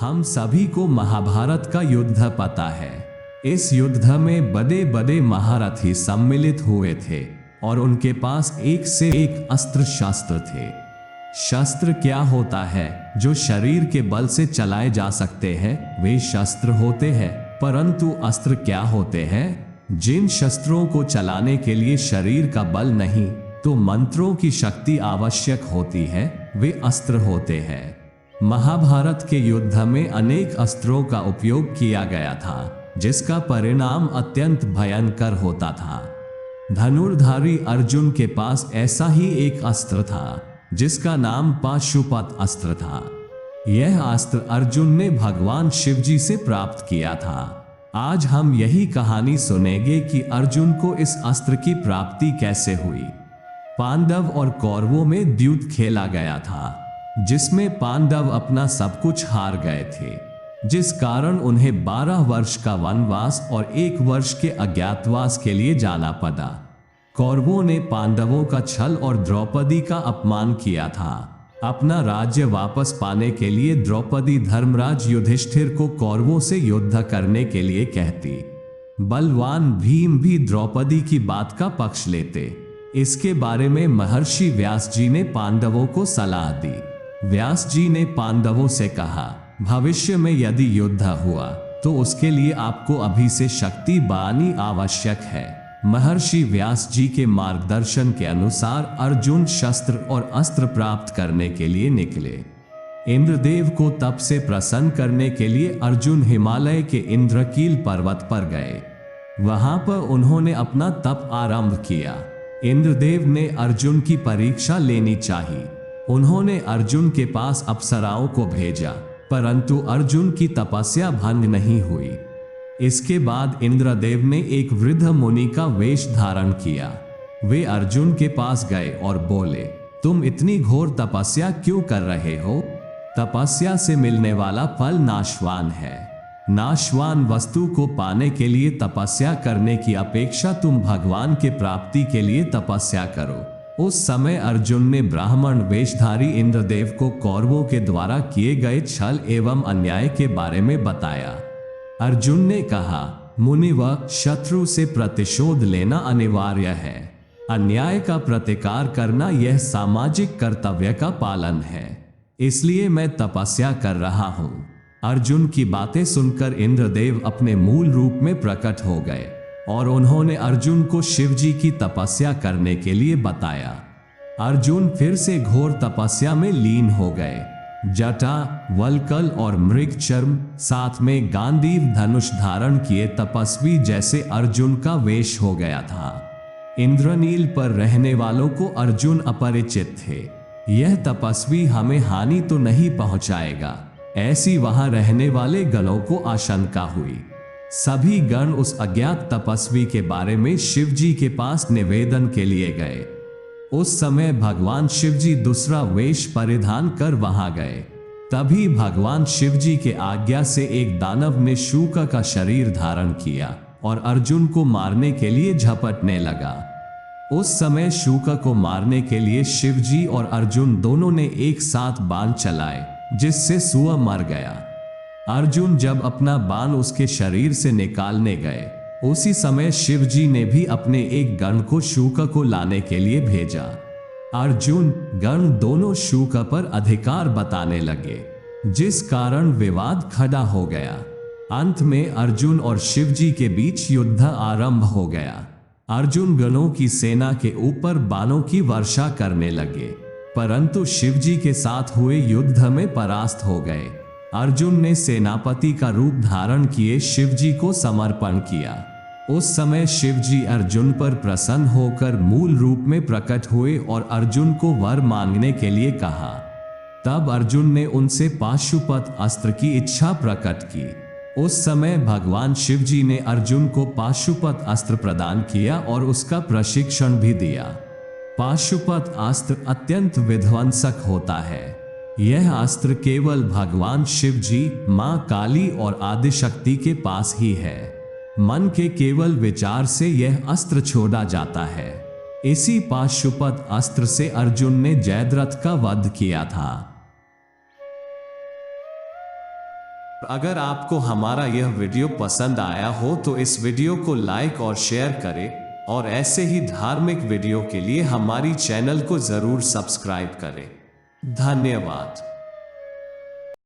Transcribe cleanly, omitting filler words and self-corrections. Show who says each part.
Speaker 1: हम सभी को महाभारत का युद्ध पता है। इस युद्ध में बड़े बड़े महारथी सम्मिलित हुए थे और उनके पास एक से एक अस्त्र शस्त्र थे। शस्त्र क्या होता है? जो शरीर के बल से चलाए जा सकते हैं वे शस्त्र होते हैं। परंतु अस्त्र क्या होते हैं? जिन शस्त्रों को चलाने के लिए शरीर का बल नहीं तो मंत्रों की शक्ति आवश्यक होती है, वे अस्त्र होते हैं। महाभारत के युद्ध में अनेक अस्त्रों का उपयोग किया गया था, जिसका परिणाम अत्यंत भयंकर होता था। धनुर्धारी अर्जुन के पास ऐसा ही एक अस्त्र था, जिसका नाम पाशुपत अस्त्र था। यह अस्त्र अर्जुन ने भगवान शिवजी से प्राप्त किया था। आज हम यही कहानी सुनेंगे कि अर्जुन को इस अस्त्र की प्राप्ति कैसे हुई। पांडव और कौरवों में युद्ध खेला गया था, जिसमें पांडव अपना सब कुछ हार गए थे, जिस कारण उन्हें 12 वर्ष का वनवास और 1 वर्ष के अज्ञातवास के लिए जाना पड़ा। कौरवों ने पांडवों का छल और द्रौपदी का अपमान किया था। अपना राज्य वापस पाने के लिए द्रौपदी धर्मराज युधिष्ठिर को कौरवों से युद्ध करने के लिए कहती। बलवान भीम भी द्रौपदी की बात का पक्ष लेते। इसके बारे में महर्षि व्यास जी ने पांडवों को सलाह दी। व्यास जी ने पांडवों से कहा, भविष्य में यदि युद्ध हुआ तो उसके लिए आपको अभी से शक्ति बढ़ानी आवश्यक है। महर्षि व्यास जी के मार्गदर्शन के अनुसार अर्जुन शस्त्र और अस्त्र प्राप्त करने के लिए निकले। इंद्रदेव को तप से प्रसन्न करने के लिए अर्जुन हिमालय के इंद्रकील पर्वत पर गए। वहां पर उन्होंने अपना तप आरंभ किया। इंद्रदेव ने अर्जुन की परीक्षा लेनी चाहिए। उन्होंने अर्जुन के पास अप्सराओं को भेजा, परंतु अर्जुन की तपस्या भंग नहीं हुई। इसके बाद इंद्रदेव ने एक वृद्ध मुनि का वेश धारण किया। वे अर्जुन के पास गए और बोले, तुम इतनी घोर तपस्या क्यों कर रहे हो? तपस्या से मिलने वाला फल नाशवान है। नाशवान वस्तु को पाने के लिए तपस्या करने की अपेक्षा तुम भगवान के प्राप्ति के लिए तपस्या करो। उस समय अर्जुन ने ब्राह्मण वेशधारी इंद्रदेव को कौरवों के द्वारा किए गए छल एवं अन्याय के बारे में बताया। अर्जुन ने कहा, मुनिवर, शत्रु से प्रतिशोध लेना अनिवार्य है। अन्याय का प्रतिकार करना यह सामाजिक कर्तव्य का पालन है। इसलिए मैं तपस्या कर रहा हूँ। अर्जुन की बातें सुनकर इंद्रदेव अपने मूल रूप में प्रकट हो गए और उन्होंने अर्जुन को शिवजी की तपस्या करने के लिए बताया। अर्जुन फिर से घोर तपस्या में लीन हो गए। जटा, वल्कल और मृग चर्म, साथ में गांडीव धनुष धारण किए तपस्वी जैसे अर्जुन का वेश हो गया था। इंद्रनील पर रहने वालों को अर्जुन अपरिचित थे। यह तपस्वी हमें हानि तो नहीं पहुंचाएगा, ऐसी वहां रहने वाले गणों को आशंका हुई। सभी गण उस अज्ञात तपस्वी के बारे में शिवजी के पास निवेदन के लिए गए। उस समय भगवान शिवजी दूसरा वेश परिधान कर वहां गए। तभी भगवान शिवजी के आज्ञा से एक दानव ने शूक का शरीर धारण किया और अर्जुन को मारने के लिए झपटने लगा। उस समय शूक को मारने के लिए शिवजी और अर्जुन दोनों ने एक साथ बाण चलाए, जिससे सुअ मर गया। अर्जुन जब अपना बाण उसके शरीर से निकालने गए, उसी समय शिवजी ने भी अपने एक गण को शूक को लाने के लिए भेजा। अर्जुन गण दोनों शूक पर अधिकार बताने लगे, जिस कारण विवाद खड़ा हो गया। अंत में अर्जुन और शिवजी के बीच युद्ध आरंभ हो गया। अर्जुन गणों की सेना के ऊपर बाणों की वर्षा करने लगे, परंतु शिवजी के साथ हुए युद्ध में परास्त हो गए। अर्जुन ने सेनापति का रूप धारण किए शिवजी को समर्पण किया। उस समय शिवजी अर्जुन पर प्रसन्न होकर मूल रूप में प्रकट हुए और अर्जुन को वर मांगने के लिए कहा। तब अर्जुन ने उनसे पाशुपत अस्त्र की इच्छा प्रकट की। उस समय भगवान शिवजी ने अर्जुन को पाशुपत अस्त्र प्रदान किया और उसका प्रशिक्षण भी दिया। पाशुपत अस्त्र अत्यंत विध्वंसक होता है। यह अस्त्र केवल भगवान शिवजी, मां काली और आदिशक्ति के पास ही है। मन के केवल विचार से यह अस्त्र छोड़ा जाता है। इसी पाशुपत अस्त्र से अर्जुन ने जयद्रथ का वध किया था। अगर आपको हमारा यह वीडियो पसंद आया हो तो इस वीडियो को लाइक और शेयर करें और ऐसे ही धार्मिक वीडियो के लिए हमारी चैनल को जरूर सब्सक्राइब करें। धन्यवाद।